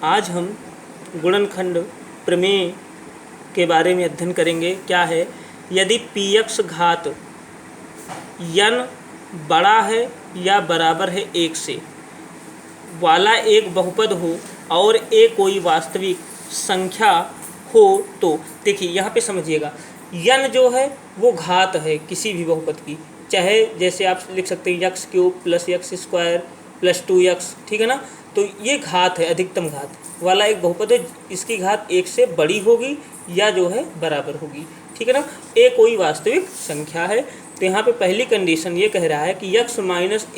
आज हम गुणनखंड प्रमेय के बारे में अध्ययन करेंगे। क्या है, यदि px घात n बड़ा है या बराबर है 1 से वाला एक बहुपद हो और a कोई वास्तविक संख्या हो तो देखिए यहाँ पे समझिएगा, n जो है वो घात है किसी भी बहुपद की, चाहे जैसे आप लिख सकते हैं x³ + x² + 2x, ठीक है ना। तो ये घात है, अधिकतम घात वाला एक बहुपद है, इसकी घात 1 से बड़ी होगी या जो है बराबर होगी, ठीक है ना। a कोई वास्तविक संख्या है। तो यहाँ पे पहली कंडीशन ये कह रहा है कि x -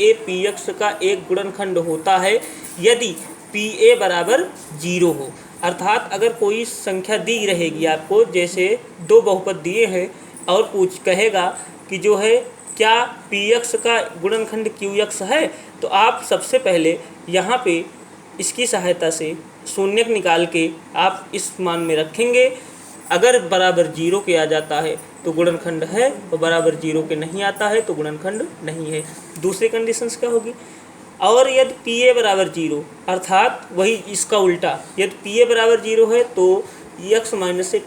a px का एक गुणनखंड होता है यदि pa बराबर 0 हो। अर्थात अगर कोई संख्या दी रहेगी आपको, जैसे दो बहुपद दिए हैं और कहेगा कि जो है क्या px का गुणनखंड qx है, तो आप सबसे पहले यहाँ पे इसकी सहायता से शून्यक निकाल के आप इस मान में रखेंगे। अगर बराबर 0 के आ जाता है तो गुणनखंड है, और बराबर 0 के नहीं आता है तो गुणनखंड नहीं है। दूसरी कंडीशंस क्या होगी, और यदि pa बराबर 0, अर्थात वही इसका उल्टा, यदि pa बराबर 0 है तो x - a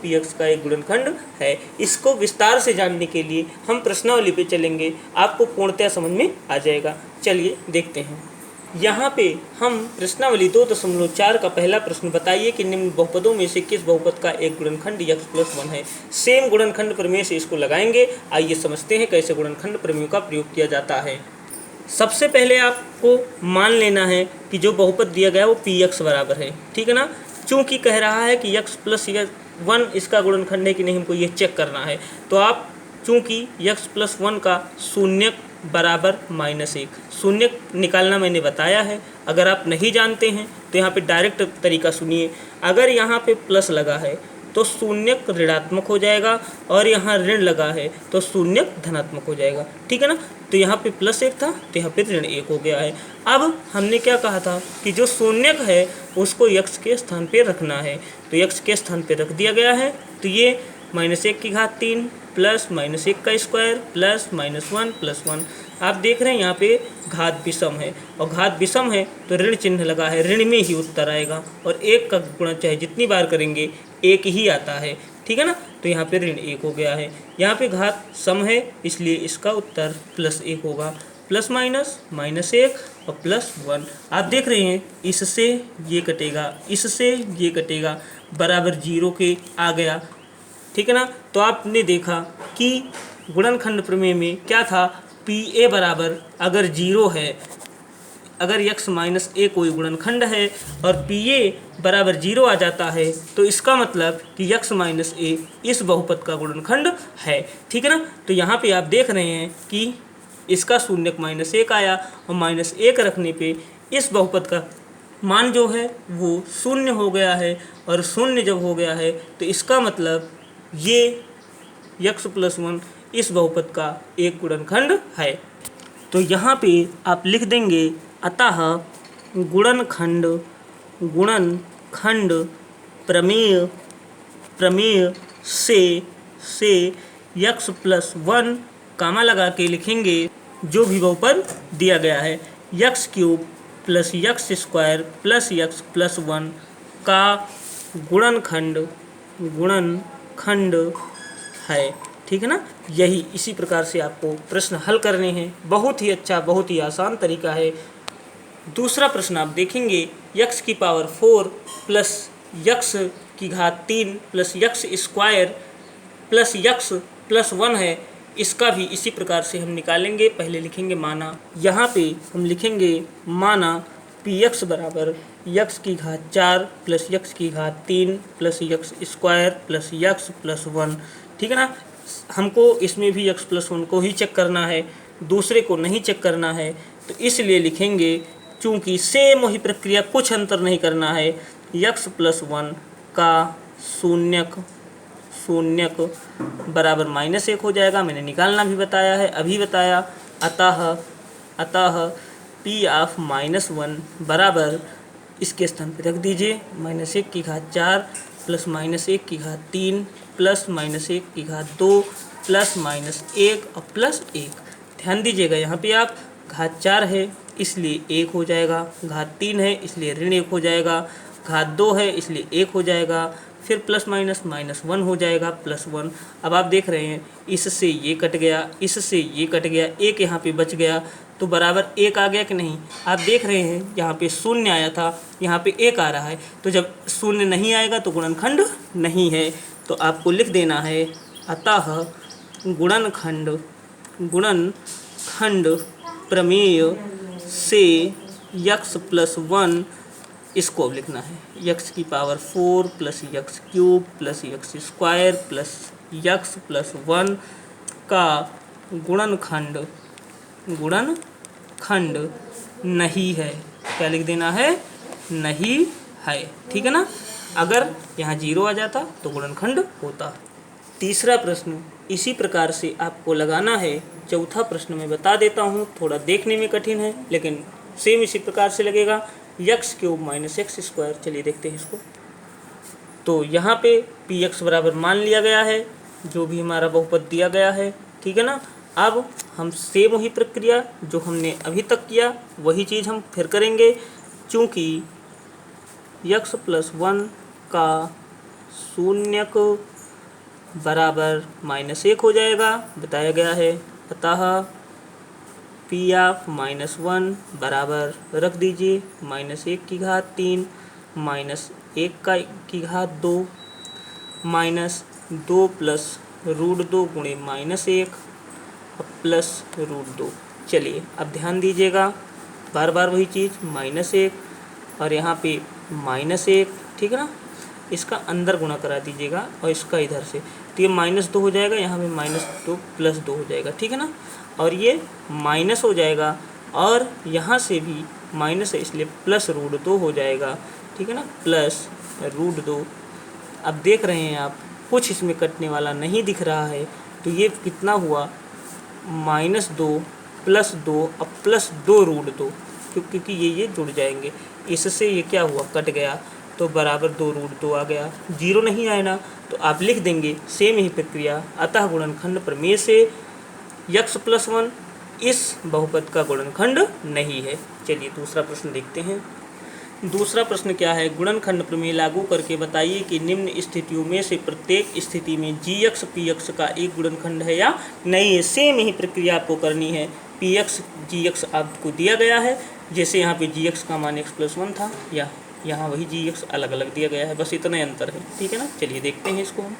px का एक गुणनखंड है। इसको विस्तार से जानने के लिए हम प्रश्नावली पे चलेंगे, आपको पूर्णतया समझ में आ जाएगा। चलिए देखते हैं। यहाँ पे हम प्रश्नावली 2.4 का पहला प्रश्न, बताइए कि निम्न बहुपदों में से किस बहुपद का एक गुणनखंड x+1 है। सेम गुणनखंड प्रमेय से इसको लगाएंगे। आइए समझते हैं कैसे गुणनखंड प्रमेय का प्रयोग किया जाता है। सबसे पहले आपको मान लेना है कि जो बहुपद दिया गया वो px बराबर है, ठीक है ना। चूँकि कह रहा है कि x+1 इसका गुणनखंड है कि नहीं, हमको ये चेक करना है। तो आप चूँकि x+1 का शून्यक बराबर -1, शून्यक निकालना मैंने बताया है। अगर आप नहीं जानते हैं तो यहाँ पे डायरेक्ट तरीका सुनिए। अगर यहाँ पे प्लस लगा है तो शून्यक ऋणात्मक हो जाएगा, और यहाँ ऋण लगा है तो शून्यक धनात्मक हो जाएगा, ठीक है ना। तो यहाँ पे +1 था तो यहाँ पे ऋण 1 हो गया है। अब हमने क्या कहा था कि जो शून्यक है उसको x के स्थान पे रखना है, तो x के स्थान पे रख दिया गया है। तो ये -1 की घात 3 प्लस -1 का स्क्वायर प्लस -1 + 1। आप देख रहे हैं यहाँ पे घात विषम है, और घात विषम है तो ऋण चिन्ह लगा है, ऋण में ही उत्तर आएगा, और 1 का गुणा चाहे जितनी बार करेंगे 1 ही आता है, ठीक है ना। तो यहाँ पे ऋण 1 हो गया है। यहाँ पे घात सम है इसलिए इसका उत्तर +1 होगा, प्लस माइनस -1 और +1। आप देख रहे हैं इससे ये कटेगा, इससे ये कटेगा, बराबर 0 के आ गया, ठीक है ना। तो आपने देखा कि गुणनखंड प्रमेय में क्या था, pa बराबर अगर 0 है, अगर x - a कोई गुणनखंड है और pa बराबर 0 आ जाता है तो इसका मतलब कि x - a इस बहुपद का गुणनखंड है, ठीक है ना। तो यहाँ पे आप देख रहे हैं कि इसका शून्यक -1 आया, और -1 रखने पे इस बहुपद का मान जो है वो 0 हो गया है, और 0 जब हो गया है तो इसका मतलब ये x+1 इस बहुपद का एक गुणनखंड है। तो यहाँ पे आप लिख देंगे, अतः गुणनखंड प्रमेय से x+1 कामा लगा के लिखेंगे जो भी बहुपद दिया गया है, x³ + x² + x+1 का गुणनखंड है, ठीक है ना। यही इसी प्रकार से आपको प्रश्न हल करने हैं। बहुत ही अच्छा, बहुत ही आसान तरीका है। दूसरा प्रश्न आप देखेंगे, x⁴ + x की घात 3 + x² + x+1 है। इसका भी इसी प्रकार से हम निकालेंगे। पहले लिखेंगे माना, यहाँ पे हम लिखेंगे माना px बराबर x की घात 4 + x की घात 3 + x² + x+1, ठीक है ना। हमको इसमें भी x+1 को ही चेक करना है, दूसरे को नहीं चेक करना है। तो इसलिए लिखेंगे, चूँकि सेम वही प्रक्रिया, कुछ अंतर नहीं करना है, x+1 का शून्यक बराबर -1 हो जाएगा। मैंने निकालना भी बताया है, अभी बताया। अतः p(-1) बराबर इसके स्थान पर रख दीजिए -1 की घात 4 + -1 की घात 3 + -1 की घात 2 + -1 और +1। ध्यान दीजिएगा यहाँ पे आप घात 4 है इसलिए 1 हो जाएगा, घात 3 है इसलिए ऋण 1 हो जाएगा, घात 2 है इसलिए 1 हो जाएगा, फिर प्लस माइनस -1 हो जाएगा +1। अब आप देख रहे हैं इससे ये कट गया, इससे ये कट गया, एक यहाँ पे बच गया, तो बराबर 1 आ गया कि नहीं। आप देख रहे हैं यहाँ पे 0 आया था, यहाँ पे 1 आ रहा है, तो जब 0 नहीं आएगा तो गुणनखंड नहीं है। तो आपको लिख देना है अतः गुणनखंड प्रमेय से x+1, इसको अब लिखना है x⁴ plus x³ plus x² plus x+1 का गुणनखंड नहीं है। क्या लिख देना है? नहीं है। ठीक है ना। अगर यहाँ 0 आ जाता तो गुणनखंड होता। तीसरा प्रश्न इसी प्रकार से आपको लगाना है। चौथा प्रश्न मैं बता देता हूँ, थोड़ा देखने में कठिन है लेकिन सेम इसी प्रकार से लगेगा, x³ - x²। चलिए देखते हैं इसको। तो यहाँ पे px बराबर मान लिया गया है, जो भी हमारा बहुपद दिया गया है। ठीक है ना। अब हम सेम वही प्रक्रिया जो हमने अभी तक किया वही चीज़ हम फिर करेंगे, चूँकि x+1 का शून्यक बराबर -1 हो जाएगा, बताया गया है। अतः p(-1) बराबर रख दीजिए -1 की घात 3 -1 की घात 2 -2 प्लस √2 गुणे -1 प्लस √2। चलिए अब ध्यान दीजिएगा, बार बार वही चीज़ -1 और यहाँ पे -1। ठीक है ना। इसका अंदर गुणा करा दीजिएगा और इसका इधर से, तो ये -2 हो जाएगा, यहाँ पे -2 प्लस 2 हो जाएगा। ठीक है ना। और ये माइनस हो जाएगा और यहाँ से भी माइनस है इसलिए प्लस √2 हो जाएगा। ठीक है ना, प्लस √2। अब देख रहे हैं आप कुछ इसमें कटने वाला नहीं दिख रहा है, तो ये कितना हुआ -2 प्लस 2 और प्लस 2 √2, क्योंकि ये जुड़ जाएंगे। इससे ये क्या हुआ, कट गया, तो बराबर 2 √2 आ गया। 0 नहीं आए ना, तो आप लिख देंगे सेम ही प्रक्रिया, अतः गुणनखंड प्रमेय से x+1 इस बहुपद का गुणनखंड नहीं है। चलिए दूसरा प्रश्न देखते हैं। दूसरा प्रश्न क्या है, गुणनखंड प्रमेय लागू करके बताइए कि निम्न स्थितियों में से प्रत्येक स्थिति में gx px का एक गुणनखंड है या नहीं है। सेम ही प्रक्रिया आपको करनी है। px gx आपको दिया गया है, जैसे यहाँ पे gx का मान x+1 था, या यहाँ वही gx अलग अलग दिया गया है, बस इतना अंतर है। ठीक है ना। चलिए देखते हैं इसको हम।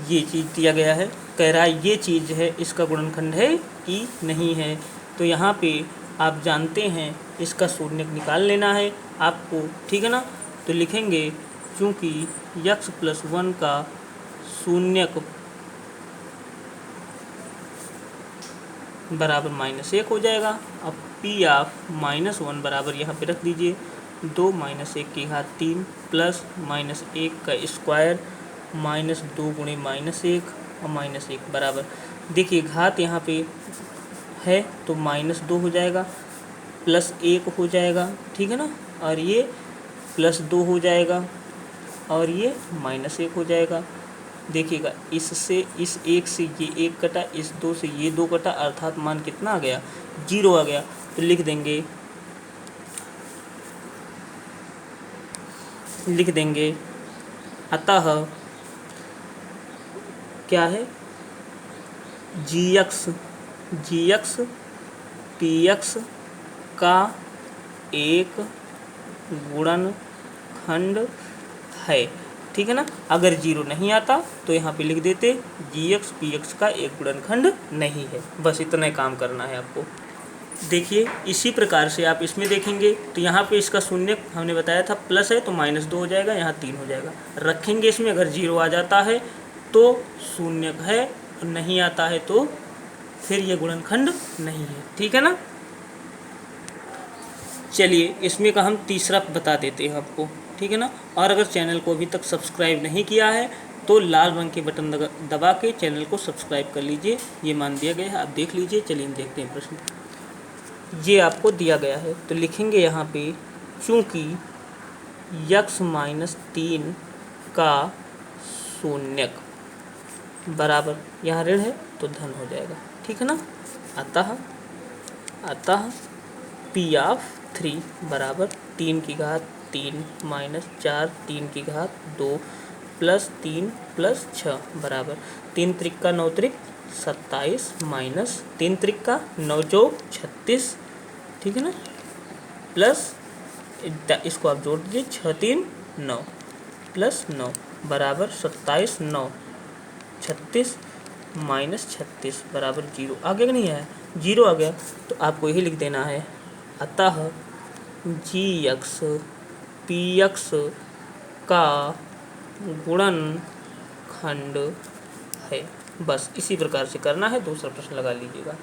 ये चीज़ दिया गया है, कह रहा है ये चीज़ है, इसका गुणनखंड है कि नहीं है। तो यहाँ पे आप जानते हैं इसका शून्यक निकाल लेना है आपको। ठीक है ना। तो लिखेंगे चूँकि x+1 का शून्यक बराबर -1 हो जाएगा। अब p(-1) बराबर यहाँ पे रख दीजिए 2 -1 की घात 3 प्लस -1 का स्क्वायर -2 गुणे -1 और -1 बराबर, देखिए घात यहाँ पे है तो -2 हो जाएगा, +1 हो जाएगा। ठीक है ना। और ये +2 हो जाएगा और ये -1 हो जाएगा। देखिएगा इससे इस 1 से ये 1 कटा, इस 2 से ये 2 कटा, अर्थात मान कितना आ गया, 0 आ गया। तो लिख देंगे अतः क्या है, gx px का एक गुणनखंड है। ठीक है ना। अगर 0 नहीं आता तो यहाँ पे लिख देते gx px का एक गुणनखंड नहीं है। बस इतना ही काम करना है आपको। देखिए इसी प्रकार से आप इसमें देखेंगे तो यहाँ पे इसका शून्य हमने बताया था प्लस है तो -2 हो जाएगा, यहाँ 3 हो जाएगा। रखेंगे इसमें, अगर 0 आ जाता है तो शून्यक है, और नहीं आता है तो फिर ये गुणनखंड नहीं है। ठीक है ना। चलिए इसमें का हम तीसरा बता देते हैं आपको। ठीक है ना। और अगर चैनल को अभी तक सब्सक्राइब नहीं किया है तो लाल रंग के बटन दबा के चैनल को सब्सक्राइब कर लीजिए, ये मान दिया गया है, आप देख लीजिए। चलिए हम देखते हैं प्रश्न। ये आपको दिया गया है तो लिखेंगे यहाँ पे चूँकि x-3 का शून्यक बराबर, यहाँ ऋण है तो धन हो जाएगा। ठीक है ना। अतः p(3) बराबर 3 माइनस 4 2 प्लस 3 प्लस 6 बराबर 3 त्रिक्का 9 त्रिक 27 माइनस 3 त्रिक्का 9 चौक 36, ठीक है ना, प्लस इसको आप जोड़ दीजिए 6 3 9 प्लस 9 बराबर 27 9 36 माइनस 36 बराबर 0 आ गया कि नहीं आया, 0 आ गया। तो आपको यही लिख देना है, अतः g(x) px का गुणनखंड है। बस इसी प्रकार से करना है। दूसरा प्रश्न लगा लीजिएगा।